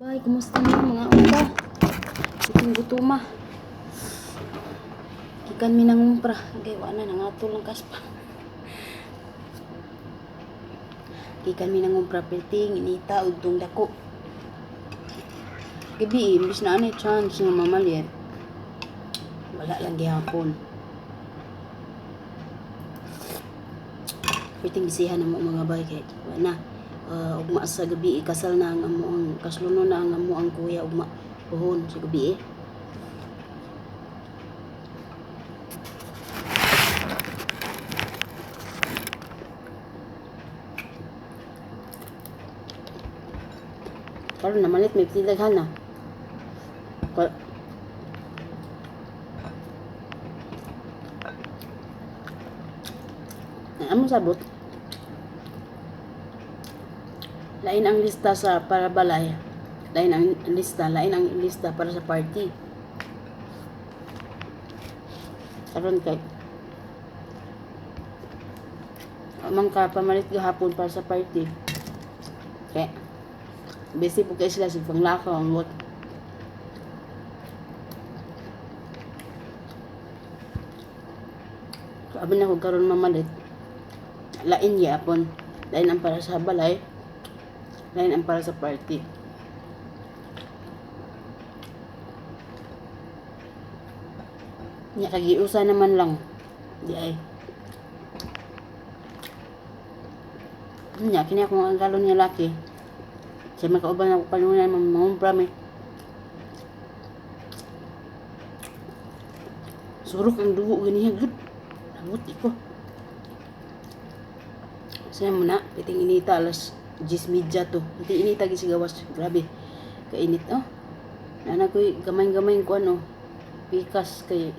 Ay, kumusta na mga upa? Itong gutuma. Ikan mi nangumpra. Gaywa na, nangatol ng kaspa. Ikan mi nangumpra pilting, inita, udtong dako. Gabi, imbis na anay chance nga mamalit. Wala lang gihapon. Pilting bisihan na mga bay kay wala na. Ugma sa gabi kasal na ang amo ang kasluno na ang amo ang kuya ugma puhon sa gabi karon na malit may pitidaghan na amo sabot lain ang lista sa para balay, lain ang lista para sa party. Karon kay amang ka pamalit gahapon para sa party. Kay busy po kay sila sa panglakaw ang what. Abi na ko karon mamalit. Lain gyapon, lain ang para sa balay. Lain ang para sa party. Nya kagiusa naman lang. Di ay. Nya kini akong ang galon nga laki. Sa makauban ako kanunan mangumpra mi. Surok ang dugo ganiya gud. Abot iko. Saya muna piting inita alas 10:30 to. Hindi inita gisigawas. Grabe. Kainit oh. Nana ko gamay-gamay ko ano. Pikas kay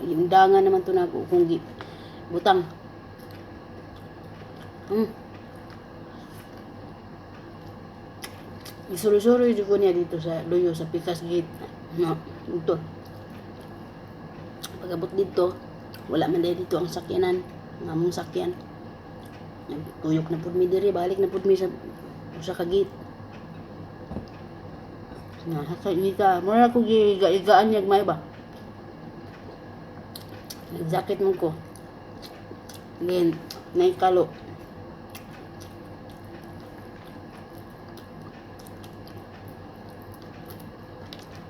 yung dangan naman to na kung butang. Isuro-suro yung ko niya dito sa luyo sa pikas gate. No, ito. Pag-abot dito, wala man dito ang sakyanan. Ngamong sakyan. Tuyok na pud mi diri, balik na pud mi sa usa ka gate. Na sa ita, mura ko gigaan yag may ba. Nag-jacket mo ko. Then, naikalo.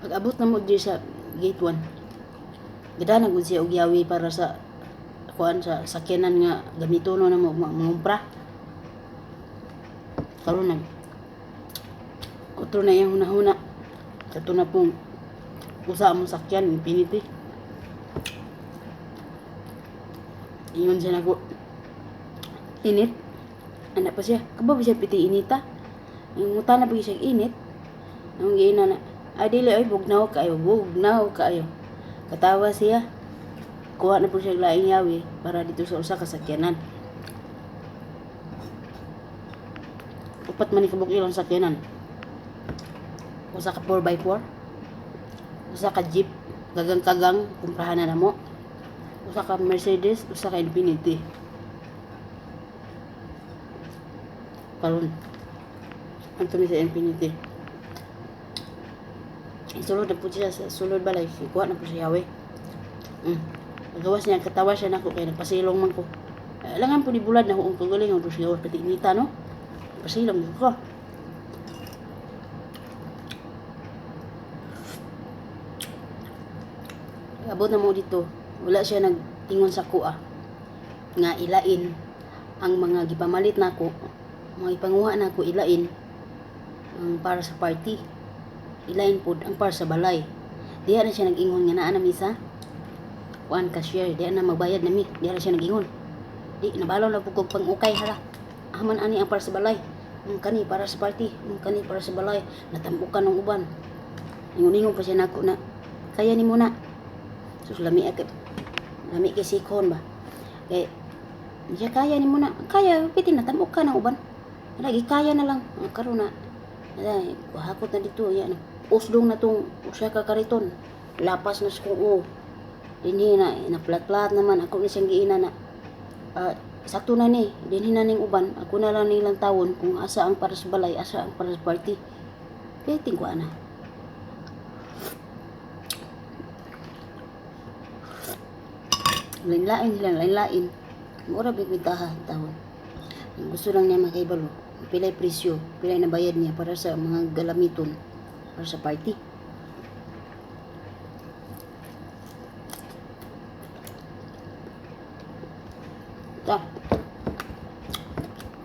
Pag-abot na mo diri sa gate 1. Gida na gud siya og yawi para sa kuan sa sakyanan nga gamitono na mo mangumpra. Karon na otro na yung hunahuna. Kato na pong usa mo sakyan Infinity. Ingon siya nako init. Anak pa siya. Kaba ba siya piti inita? Yung muta na ba siya init? Ang giina na adili ay bugnaw kayo. Katawa siya. Kuha na po siya laing yawi para dito sa usa ka sakyanan. Upat man ikabuk ilang sakyanan. Usa ka 4x4. Usa ka jeep. Gagang-kagang. Kumprahan na mo. Usa ka Mercedes. Usa ka Infinity. Karon anto ni sa Infinity. Isulod na po siya sa sulod balay. Kuha na po siya yawi. Nagawas niya, katawa siya nako kay nagpasilong man ko. Alangan po ni bulad na kung kagaling ang sigaw pati inita no. Pasilong ko. Abot na mo dito. Wala siya nag-ingon sa kuha nga ilain ang mga gipamalit nako. Mga ipanguha nako ilain ang para sa party. Ilain pod ang para sa balay. Diha na siya nag-ingon nga naa na misa. Kuan cashier, di na magbayad nami. Di na siya nag-ingon. Di nabalaw na pugog pang-ukay hala. Aman ani ang para sa balay. Kani para sa party, kani para sa balay. Natambukan ng uban. Ingon-ingon pa siya nako na kaya ni mo na. Sus lami kay sikon ba. Kay diya kaya ni mo na. Kaya piti natambukan ng uban. Lagi kaya na lang. Karon na. Ay, hakot na dito yan. Usdong na tong usa ka kariton. Lapas na sa kung dinhi na plat-plat naman ako ni siyang giina na sakto na ni dinhi na ning uban ako na lang nilang tawon kung asa ang para sa balay asa ang para sa party Piting ko ana. Lain-lain sila, lain-lain. Mura bigwitaha tawon. Ang gusto lang niya makaibalo. Pilay presyo, pilay na bayad niya para sa mga galamiton, para sa party. Ta.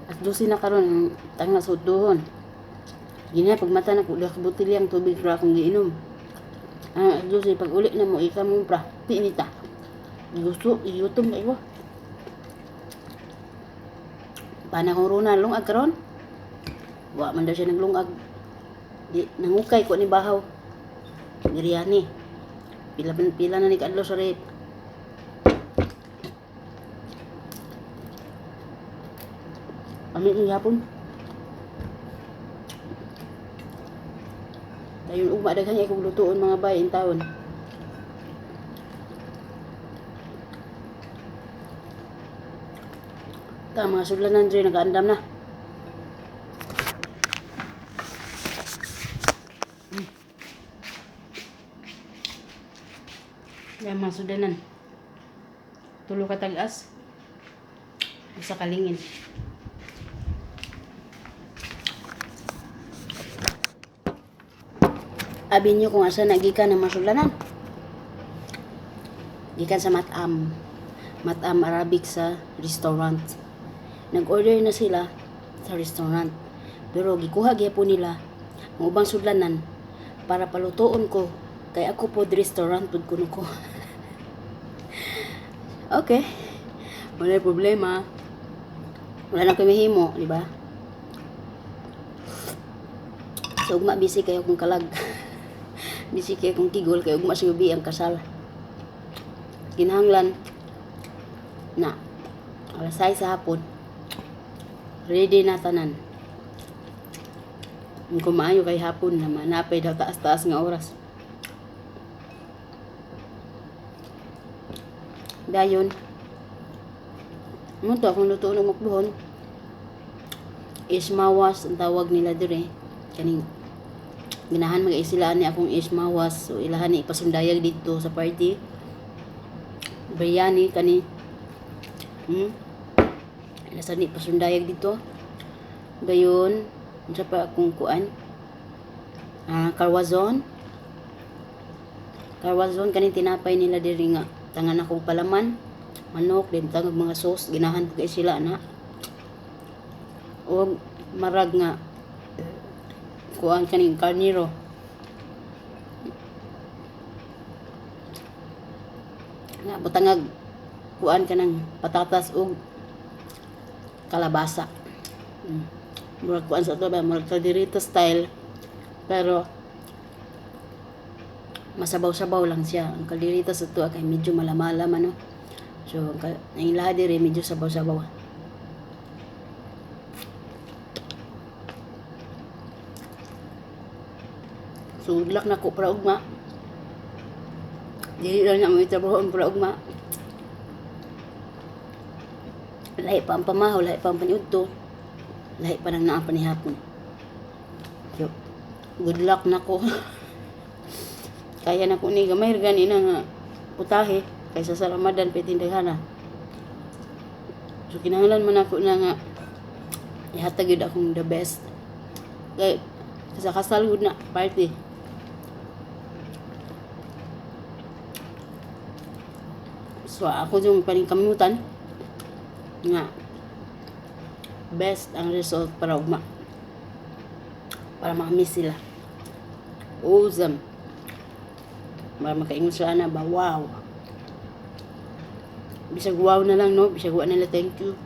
At dosi na karon ang tanga sa utuhon. Gina pagmata na ko dak botilyang tubig ra akong giinom. At dosi pag uli na mo ika mo pra, tinita. Gusto iyutom na iwa. Panahon runa lungag karon. Wa man daw siya naglungag. Di nangukay ko ni bahaw. Biryani. Pila na ni kadlo sa rep. Amin ni hapon. Dayon ugma daghan ay kog lutuon mga bay in taon. Ta mga sudlanan diri nagaandam na. Yan mga sudlanan. Tulo ka tag-as. Isa kalingin. Abi niyo kung asa nagikan ng mga sudlanan. Gikan sa Matam. Matam Arabic sa restaurant. Nag-order na sila sa restaurant. Pero gikuha gyapon nila ang ubang sudlanan para palutoon ko kay ako pod restaurant pod kuno ko. Okay. Wala problema. Wala na ko mahimo, di ba? So ugma busy kayo kung kalag. Busy kayo kung tigol kay ugma sa gabi ang kasal. Kinahanglan na alas 6 sa hapon. Ready na tanan. Kung maayo kay hapon na manapay daw taas-taas nga oras. Dayon. Munto akong luto ng mukbuhon. Ismawas ang tawag nila dire. Kaning ginahan mag-isilaan ni akong ismawas. So ilahan ni ipasundayag dito sa party. Biryani kani. Ilasan ni ipasundayag dito. Dayon, unsa pa akong kuan? Karwazon. Karwazon kani tinapay nila diri nga tangan akong palaman, manok, din tangog mga sauce, ginahan ko kay sila na. O marag nga kuan kaning karniro. Nga butangag kuan kanang patatas ug kalabasa. Murag kuan sa to ba, murag kaldereta style. Pero masabaw-sabaw lang siya. Ang kaldereta sa to kay medyo malamalam ano. So ang ilaha dire medyo sabaw-sabaw. So udlak na ko para ugma. Dili lang na mo itrabahoon para ugma. Lahi pa ang pamahaw, lahi pa ang paniudto. Lahi pa nang naa pa ni hapon. So, good luck na ko. Kaya na ko ni gamay gani na nga putahe kaysa sa Ramadan petindagana. So kinahanglan man ako na nga ihatag yun akong the best. Kay sa kasal gud na party. So ako yung paningkamutan nga best ang result para ugma. Para makamiss sila. Uzam. Para makaingon sila na ba, wow. Bisag wow na lang, no? Bisag wow nila, thank you.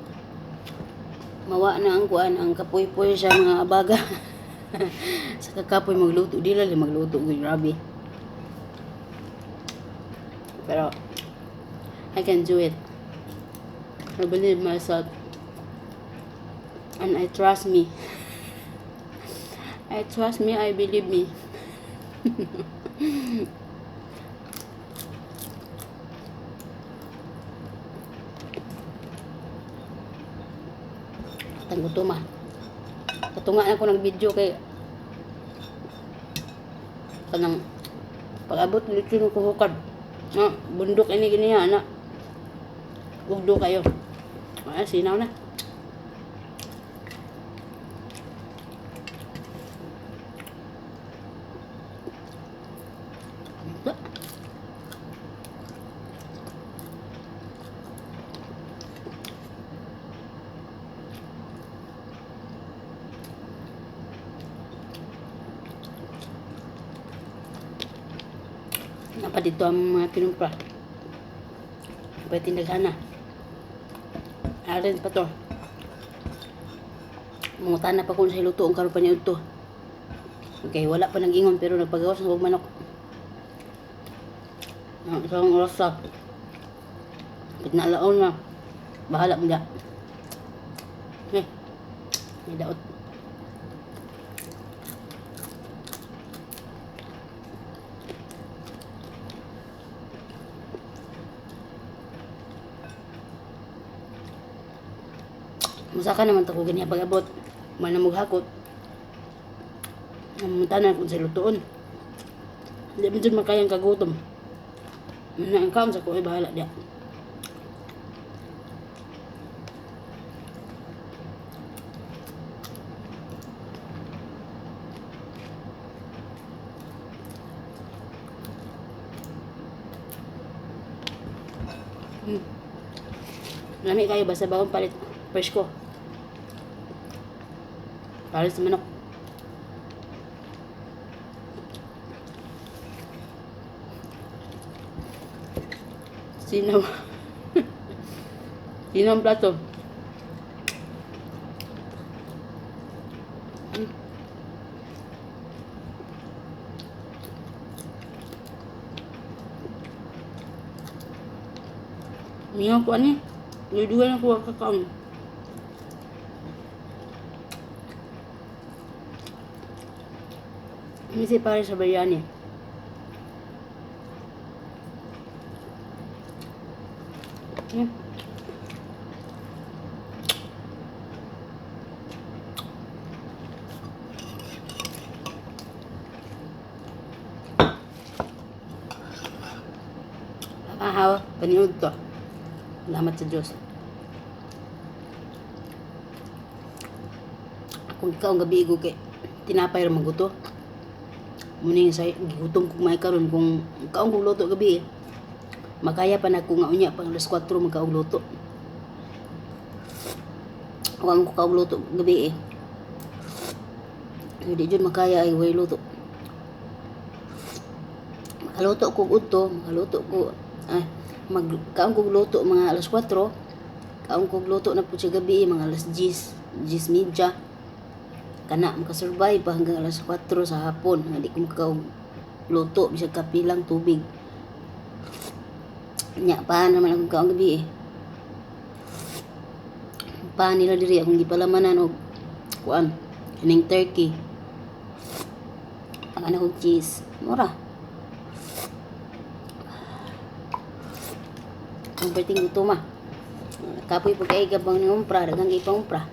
Mawa na ang kuan, ang kapoy-poy sa mga abaga. Sa kakapoy magluto, di lang magluto, grabe. Pero, I can do it. I believe myself. And I trust me. I trust me, I believe me. Tangguto ma. Katunga na ko ng video kay Kanang pag-abot dito ng kuhukad. Bundok ini gini ana. Ugdo kayo. Sinaw na. Napa dito ang mga pinumpra. Pwede tindaghan na. Arin pa to. Mungutan na pa kung sa luto ang karon pa niyo to. Okay, wala pa nag-ingon pero nagpagawas ng manok. Isang oras sa. Pitnalaon na. Bahala mo da. May daot. Musaka naman tako ganyan pag-abot. Manamog hakot. Namuntanan kung sa lutoon. Hindi mo dyan makayang kagutom. Mana ang kaon sa ko ay bahala dia. Lami kayo basta bagong palit. Fresh ko. Palit sa manok. Sinaw. Sinaw ang plato. Mingaw ko ani. Dua-dua na ko kakaon. Ini si pare sa biryani. Hawa, paniud to. Salamat sa Diyos. Kung ikaw ang gabi kay tinapay ra maguto. Muning sa gigutom kung may karon kung kaong kong luto gabi makaya pa na ko nga unya pang alas 4 magkaong luto. Kung ko kaong luto gabi hindi jud makaya ay way luto. Makaluto ko udto, makaluto ko magkaong kong luto mga alas 4, kaong kong luto na po sa gabi mga alas 10:30 kana makasurvive pa hanggang alas 4 sa hapon. Hindi ko makakaluto bisag kapilang tubig. Nya pa naman akong kaong gabi pa nila diri akong gipalamanan og kuan kining turkey. Ang anak kong cheese mura. Ang perting gutom kapoy pag kay gabang ni umpra dagang ipang umpra.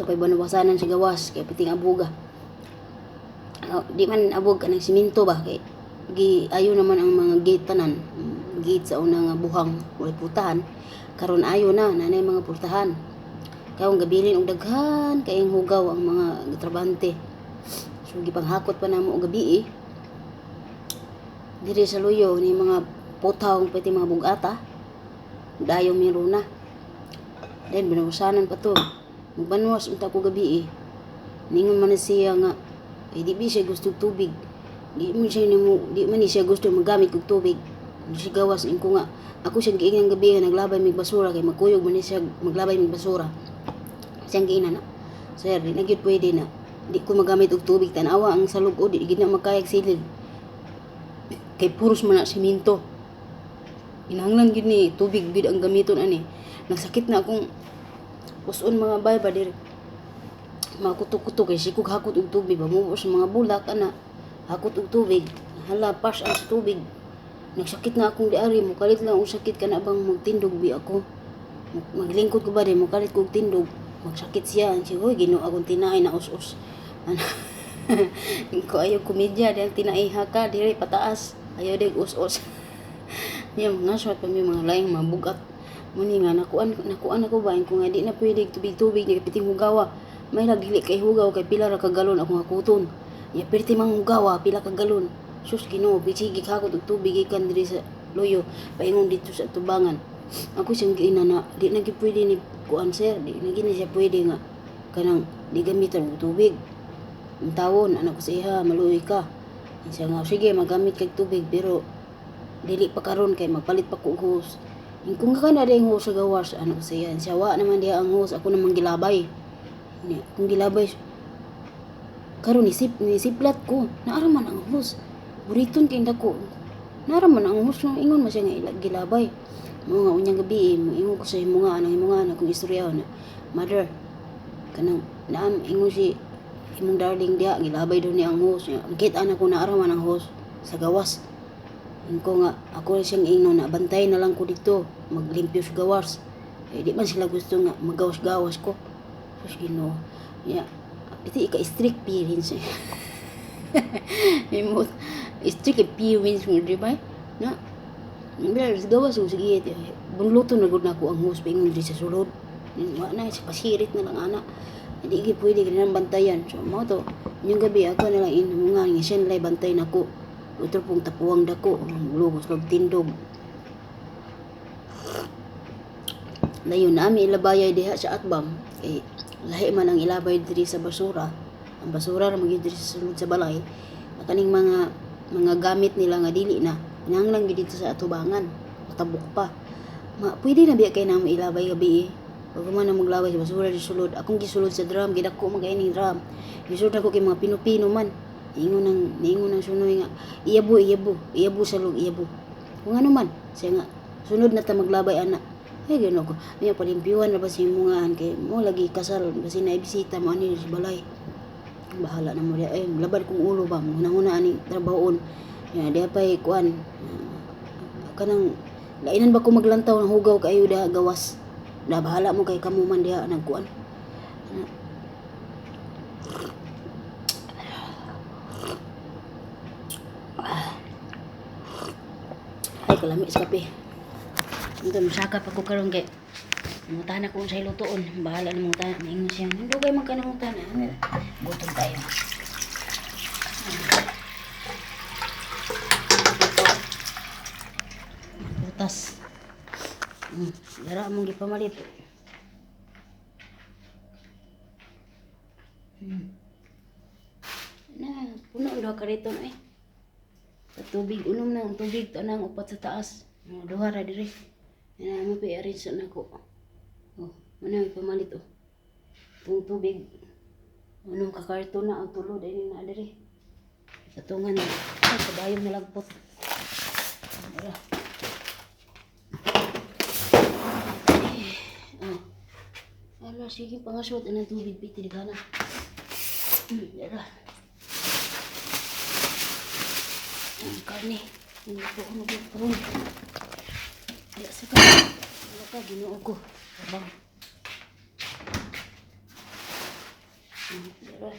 Tapay banawasanan sa gawas kay piting abuga. Di man abog ka ng siminto ba kay ayo naman ang mga gate tanan. Gate sa unang buhang walay putahan. Karon ayo na nanay mga putahan. Kayong gabilin og daghan kayong hugaw ang mga trabante. So gipanghakot pa namo og gabi Diri sa luyo ni mga putaw pati mga bugata. Dayo miruna. Then binawasanan pa to. Magbanwas unta ko gabi Ningon man siya nga di ba siya gusto tubig. Di man siya gusto magamit og tubig. Di siya gawas ko nga ako siya giingan gabi nga naglabay mig basura kay magkuyog man siya maglabay mig basura. Siyang giinan na. Sir, di na gyud pwede na. Di ko magamit og tubig tan-awa ang salug o di gid na magkayag silid. Kay puros man na siminto. Inahanglan gid ni tubig gid ang gamiton ani. Nagsakit na akong uson mga bay ba diri. Mga kutok-kutok kay sikog hakot og tubig ba mo sa mga bulak ana. Hakot og tubig. Hala pas ang tubig. Nagsakit na akong diari mo kalit lang og sakit kana bang magtindog bi ako. Maglingkod ko ba din, mukalit kog tindog, magsakit siya. Siya, hoy, ginoo akong tinaay na us-us. Ano? Ko ayaw komedya, dahil tinaiha ka, diri pataas. Ayaw dig us-us. Niya, mga short pa may mga laing mabugat. Muni nga, nakuan ako ba, kung nga di na pwede tubig-tubig, nagapiting hugawa. May lagili kay hugaw, kay pila ra kagalon ako nga kuton. Ya, perti mang hugawa, pila kagalon. Sus, ginoo, bisigi kakot og tubig, ikan diri sa loyo, paingon dito sa tubangan. Ako siyang giina na, di na pwede ni kuan sir, di na gini siya pwede nga, kanang, di gamitan og tubig. Ang tawon, anak ko sa iha, maluoy ka. Siya nga, sige, magamit kay tubig, pero, dili pa karon kay magpalit pa ko og hose. Kung ka na rin hose sa gawas, anak ko sa iha, siya wa naman diha ang hose, ako naman gilabay. Kung gilabay, karon nisiplat ko, naaraman ang hose. Buriton kay dako. Naaraman ang hose, nang ingon man siya nga gilabay. Mo nga unyang gabi, ingon ko sa imo nga, kung istorya na, mother, kanang, naam, ingon si, imong darling diha, gilabay daw ni ang hose. Makita na ko naaraman ang hose sa gawas. Ko nga, ako siyang ingnon na, bantay na lang ko dito, maglimpyo sa gawas. Eh, di man sila gusto nga, magawas-gawas ko. Sus, Ginoo. Yeah. Ito ika-strict parents eh. Imot, strict parents mo, di ba? Na, gawas ko, sige, bunluto na gud na ko ang hose, paingon di sa sulod. Wa na, sa pasirit na lang anak. Hindi pwede ka nang bantayan. So, mo to, yung gabi ako na lang mga nga siya nalay bantay na ko. Ito pong tapuang dako, lugos log tindog. Dayon nami ilabayay diha sa atbang. Eh, lahi man ang ilabay diri sa basura. Ang basura ra magid diri sa sulod sa balay. Kaning mga gamit nila nga dili na nanglang gid dito sa atubangan. Matabok pa. Pwede na biya kay namo ilabay gabi eh. Pag man na maglabay sa basura di sulod, akong gisulod sa drum, gidako magaining drum. Gisulod ako kay mga Pino-Pino man. Ingon ng sunoy nga, iyabo sa lug, iyabo. Kung ano man, siya nga, sunod na ta maglabay anak. Ay, gano'n ko. May palimpiyuhan na ba si mungaan kay mo lagi kasal, kasi naibisita mo ani sa balay. Bahala na mo diya, ay, labad kong ulo ba, muna ani trabahoon. Di pa'y kuan, kanang, lainan ba ko maglantaw ng hugaw kayo da gawas. Da bahala mo kay kamuman diya nagkuan. Ay, kalami sa kape. Ito, masakap ako karon kay mungutahan ako sa ilutoon. Bahala na mungutahan. Maingon siya. Hindi kayo magkanamungutahan. Gutom tayo. Ito. Butas. Dara mong gipamalit. Na, puno daw kariton eh. Sa tubig, unom na ang tubig, tanang upat sa taas. Duha ra diri. Mo pa-arrange na ko. Oh, mana pamalit oh. Tung tubig. Unom ka karton na ang tulo dili na diri. Katungan na. Ay, kabayong nalagpot. Dara. Oh. Ala, sige pangaswat ang tubig piti di kana. Dara. Ang karne. Hindi ko ano ba karon. Ya saka. Wala ka ginoo ko. Abang. Dara.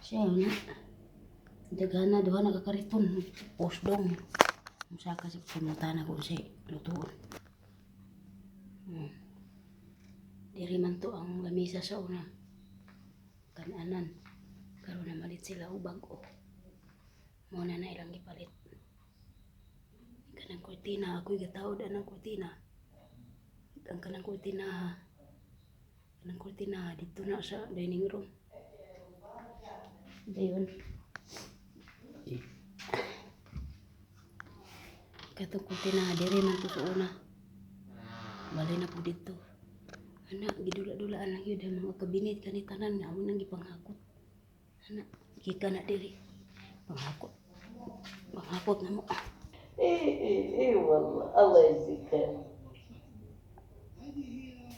Siya na. Dagana duha na kakariton. Posdong. Saka sa pamutana ko siya lutuon. Diri man to ang lamisa sa una. Kananan. Karon na malit sila ubag o. Muna na ilang gipalit. Kanang kurtina, ako'y gataod anang kurtina. Ang kanang kurtina dito na sa dining room. Dayon. Katong kurtina, diri man to sa una. Balay na po dito. Anak, gidula-dulaan lang yun ang mga kabinet kanitanan nga mo nang gipanghakot. Anak, kika na diri. Panghakot na mo. والله الله يجزيك خير.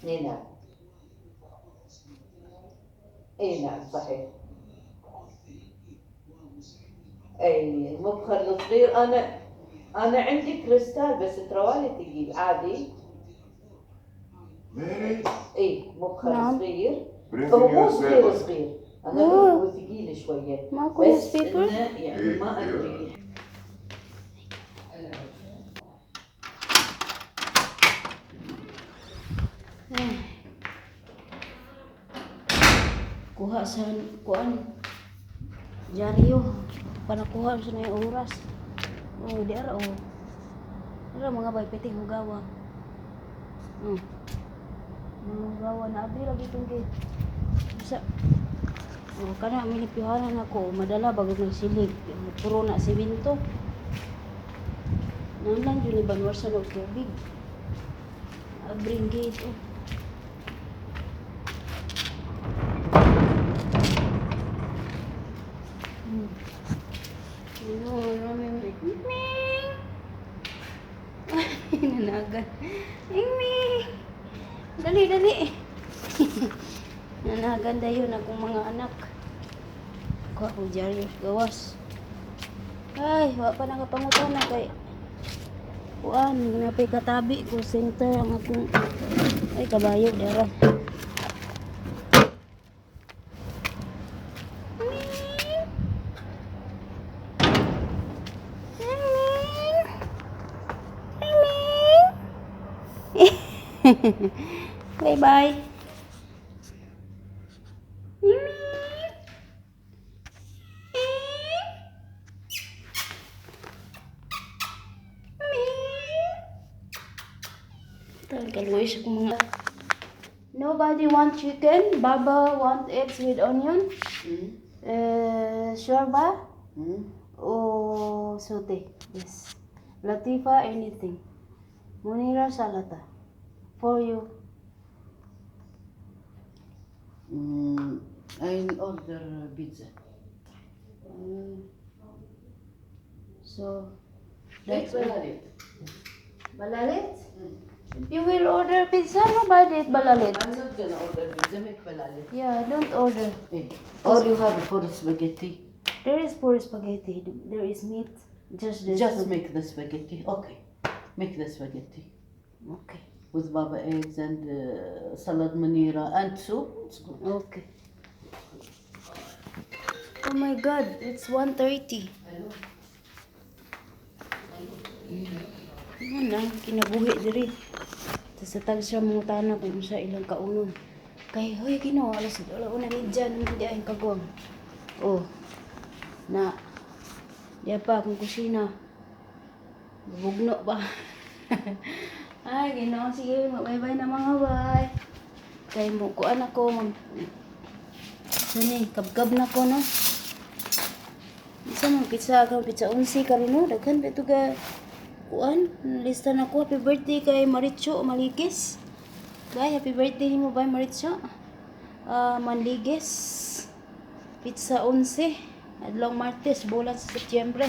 اي نعم. اي نعم صحيح. اي المبخر الصغير انا عندي كريستال بس تروالي ثقيل عادي. ماري ايه مخها نعم. صغير. برنت هو مو نيوز صغير بيبر صغير، انا أوه. هو ثقيل شويه. معكم بس newspaper؟ انه يعني إيه، ما إيه. ادري. Kuha sa kuan dyaryo para kuha sa na yung oras. Oh, di ara oh. Ara mga bay piti hugawa. Mga hugawa na abi lagi tong gate. Bisa. Oh, kana minipyohanan ako madala bago nagsilig. Puro na simento. Nanglan yun ni Banwar sa loob tubig. Abring gate oh. Nanagan. Ming! Dali, dali. Nanagan dayon akong mga anak. Kuha ko dyaryo gawas. Ay, wa pa nakapangutan na kay kuan, napay katabi ko center ang akong ay kabayo dara. Bye bye. Kalwish ako mga. Nobody want chicken. Baba want eggs with onion. Shorba or saute. Yes. Latifa anything. Munira salata. For you. I order pizza. So, That's balalit. balalit? You will order pizza, no balalit, balalit. I'm not gonna order pizza, make balalit. Yeah, don't order. Or you have for spaghetti. There is for spaghetti. There is meat. Just this. Just make the spaghetti. Okay. Make the spaghetti. Okay. With baba eggs and salad manira and soup. It's good. Okay. Oh my God, it's 1:30. Ano na, kinabuhi diri. Sa tag sa mga tanak kung sa ilang kaunon. Kay, hoy, Ginoo, alas una ni dyan, hindi ay kagwang. Oh, na, diya pa akong kusina. Bubugno ba? Ay, Ginoo, sige, bye-bye na mga bay. Kay mo, kuan ako, sani, kabgab na ko, no? Isa mong pizza ka, pizza unsi ka rin, no? Daghan, ito ka, kuan, lista na ko, happy birthday kay Maricho Maligis. Guys, happy birthday mo ba, Maricho? Manliges. Pizza 11. Adlong Martes, bulan sa Setyembre.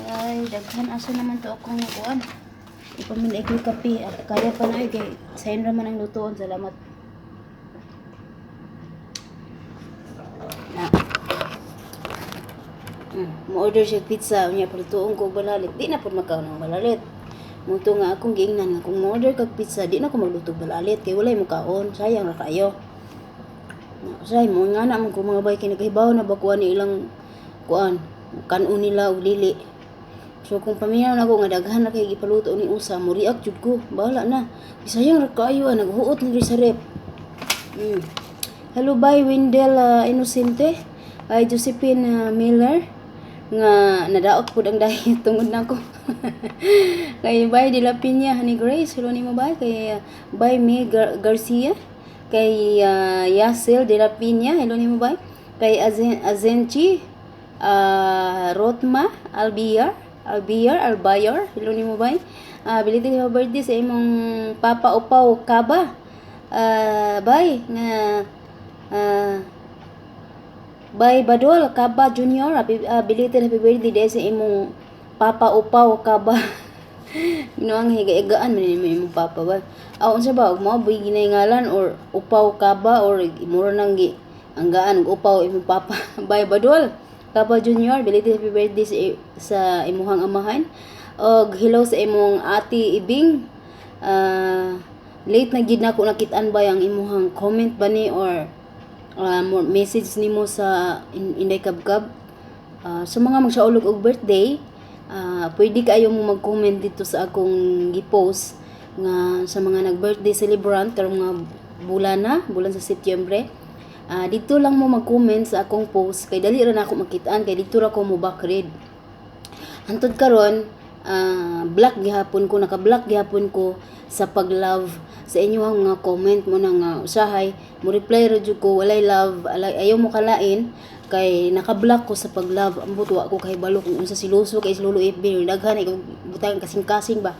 Ay, daghan aso naman to akong kuan. Ipaminaig ko kape. Kaya pa na kay sayon raman ang lutoon. Salamat. Na. Mo-order siya pizza, unya pagtuon ko balalit. Di na pud makaon ng balalit. Muto nga akong giingnan nga kung mo-order kag pizza, di na ko magluto balalit kay walay mo kaon, sayang ra kayo. Say mo nga na man ko mga bay kinagahibaw na bakuan ni ilang kuan, kanon nila og lili. So kung paminaw na ko nga daghan na kay gipaluto ni usa, mo react jud ko. Bahala na. Sayang ra kayo naghuot ni sa rep. Hello bye Wendell Innocente. Ay Josephine Miller nga nadaot pud ang dahil tungod nako. Kay bye de la Piña ni Grace, hello nimo bye kay bye May Garcia, kay Yasel de la Piña, hello nimo bye kay Azenchi Rotma Albayar, hello nimo bye. Belated happy birthday sa imong Papa Upaw Kaba. Bye nga Bye Badol Kaba Junior, belated happy birthday dahil sa imong Papa Upaw Kaba. Ginoang higa-igaan man imong papa ba. Unsa ba mo boy ginaingalan or Upaw Kaba or mura nang gi anggaan og upaw imong papa. Bye Badol Kaba Junior, belated happy birthday sa imuhang amahan. Og hello sa imong ati Ibing late na gid nako nakit-an ba ang imuhang comment ba ni or more message nimo sa Inday Kabkab. Sa mga magsaulog og birthday, pwede kayo mo mag-comment dito sa akong gi-post nga sa mga nag-birthday celebrant karong mga bulan sa Setyembre. Dito lang mo mag-comment sa akong post kay dali ra nako makitaan kay dito ra ko mo back read. Hantod karon, block gihapon ko, naka-block gihapon ko sa pag-love sa inyong mga comment mo na nga usahay mo reply ra jud ko walay love, ayaw mo kalain kay naka-block ko sa pag-love. Ambot wa ko kay balo kung unsa siluso kay si Lolo FB daghan ay butang kasing-kasing ba.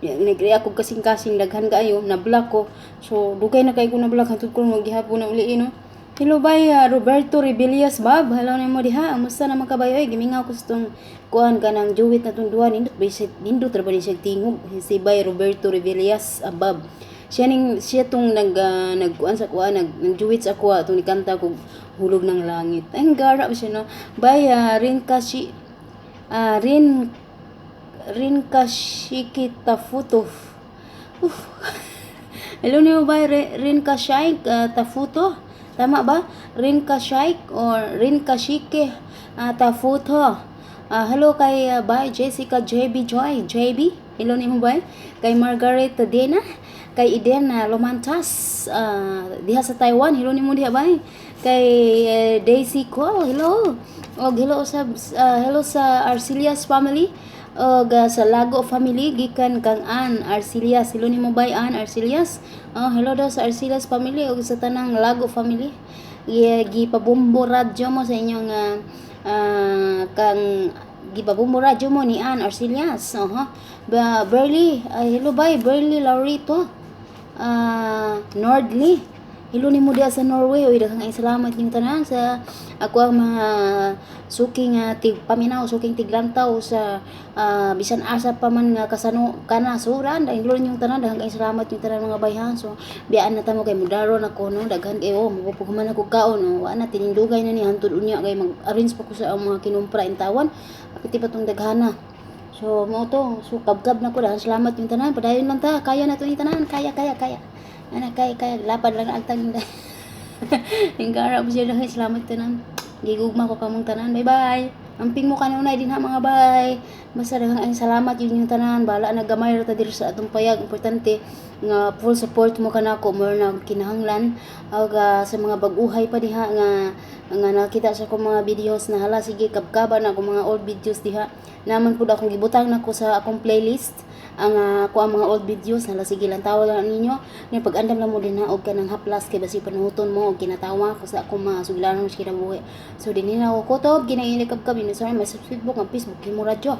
Nag-react ko kasing-kasing daghan kaayo na block ko. So dugay na kay ko na block hantod ko maghihapon na uli no. Hello bay, Roberto Rebellias Bob. Hello nimo diha. Amusta naman ka bayo? Gimingaw ko sa tong kuan kanang juwit na tong duha nindot ra ba ni siya tingog si bay Roberto Rebellias Bob. Siya tong nagkuan sa kuan nagjuwit sa kuha tong nikanta ko hulog ng langit. Ang gara siya no. Bay Rin Kashikita Futov. Hello niyo ba Rin Kashik Tafuto? Tama ba? Rin Kashik or Rin Kashike Tafuto. Hello kay bye Jessica JB Joy. JB. Hello niyo ba? Kay Margaret Dena, kay Eden Lomantas diha sa Taiwan. Hello niyo diha ba? Kay Daisy Cole. Hello. Hello sa Arcelias family. Sa Lago family gikan kang Ann Arcelias. Hello nimo bay Ann Arcelias. Hello daw sa Arcelias family ug sa tanang Lago family. Gipabumbo radyo mo sa inyong kang gipabumbo radyo mo ni Ann Arcelias. Burley, hello bay Burley Laurito. Nordly. Hello nimo diha sa Norway. Oy daghang salamat ning tanan sa ako ang mga suking paminaw, suking tiglantaw sa bisan asa pa man nga kasano kanasuran. Dahil yung tanan daghang salamat yung tanan mga bayhan. So biyaan na tamo kay mudaron ako no, daghan kay mapupuhuman ako kaon no. Wa na tinindugay na ni hantod unya kay mag-arrange pa ko sa mga kinumpra intawan. Apiti pa tong daghana. So mo to, so kabgab na ko daghang salamat yung tanan. Padayon lang ta, kaya na to ni tanan, kaya. Ana kaya lapad lang ang tanging. Ingara mo siya daghang salamat tanan. Gigugma ko kamong tanan. Bye-bye. Amping mo kanunay din ha mga bay. Basta daghang salamat yun yung tanan. Bala na gamay ra ta diri sa atong payag. Importante nga full support mo kanako mo na kinahanglan ug sa mga bag-uhay pa diha nga nakita sa ko mga videos na hala sige kabkaba na ako mga old videos diha. Naman pud akong gibutang nako sa akong playlist ang mga old videos hala sige lang tawag lang ninyo ni pag-andam lang mo din ha og kanang haplas kay basi panuhuton mo og kinatawa ko sa akong mga suglanon sa kinabuhi. So dinhi na ako kutob ginaili kabkab ni sa Facebook ang Facebook Himo Radyo.